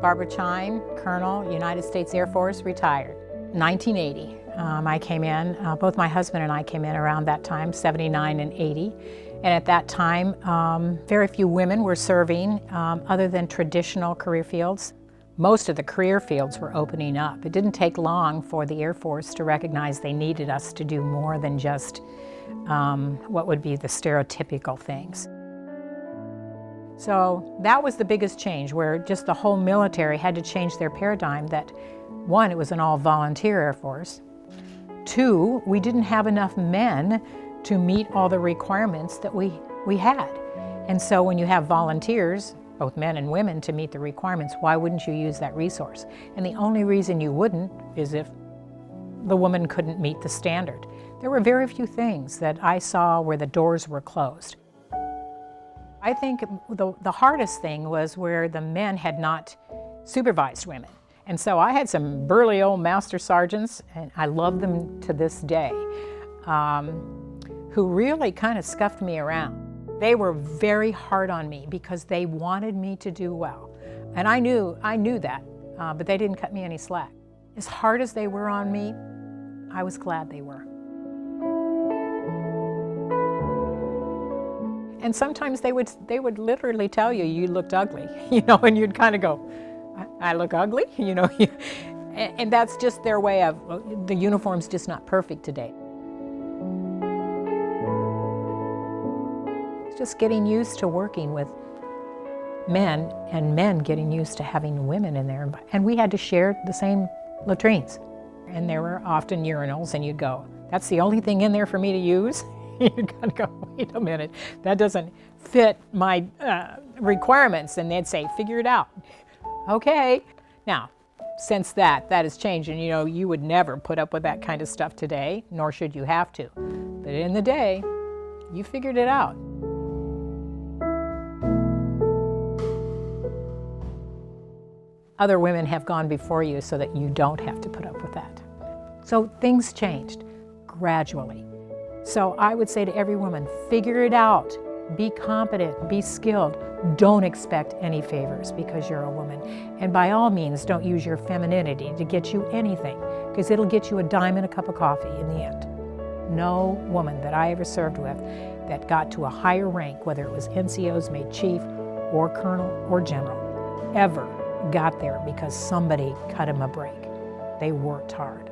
Barbara Chine, Colonel, United States Air Force, retired. 1980, I came in, both my husband and I came in around that time, 79 and 80. And at that time, very few women were serving other than traditional career fields. Most of the career fields were opening up. It didn't take long for the Air Force to recognize they needed us to do more than just what would be the stereotypical things. So that was the biggest change, where just the whole military had to change their paradigm that, one, it was an all-volunteer Air Force. Two, we didn't have enough men to meet all the requirements that we had. And so when you have volunteers, both men and women, to meet the requirements, why wouldn't you use that resource? And the only reason you wouldn't is if the woman couldn't meet the standard. There were very few things that I saw where the doors were closed. I think the hardest thing was where the men had not supervised women. And so I had some burly old master sergeants, and I love them to this day, who really kind of scuffed me around. They were very hard on me because they wanted me to do well. And I knew that, but they didn't cut me any slack. As hard as they were on me, I was glad they were. And sometimes they would literally tell you, you looked ugly, and you'd kind of go, I look ugly, and that's just their way of, the uniform's just not perfect today. It's just getting used to working with men, and men getting used to having women in there. And we had to share the same latrines. And there were often urinals, and you'd go, that's the only thing in there for me to use? You'd kind of go, wait a minute, that doesn't fit my requirements. And they'd say, figure it out. Okay. Now, since that has changed, and you would never put up with that kind of stuff today, nor should you have to. But in the day, you figured it out. Other women have gone before you so that you don't have to put up with that. So things changed gradually. So I would say to every woman, figure it out. Be competent, be skilled. Don't expect any favors because you're a woman. And by all means, don't use your femininity to get you anything, because it'll get you a dime and a cup of coffee in the end. No woman that I ever served with that got to a higher rank, whether it was NCOs, made chief, or colonel, or general, ever got there because somebody cut him a break. They worked hard.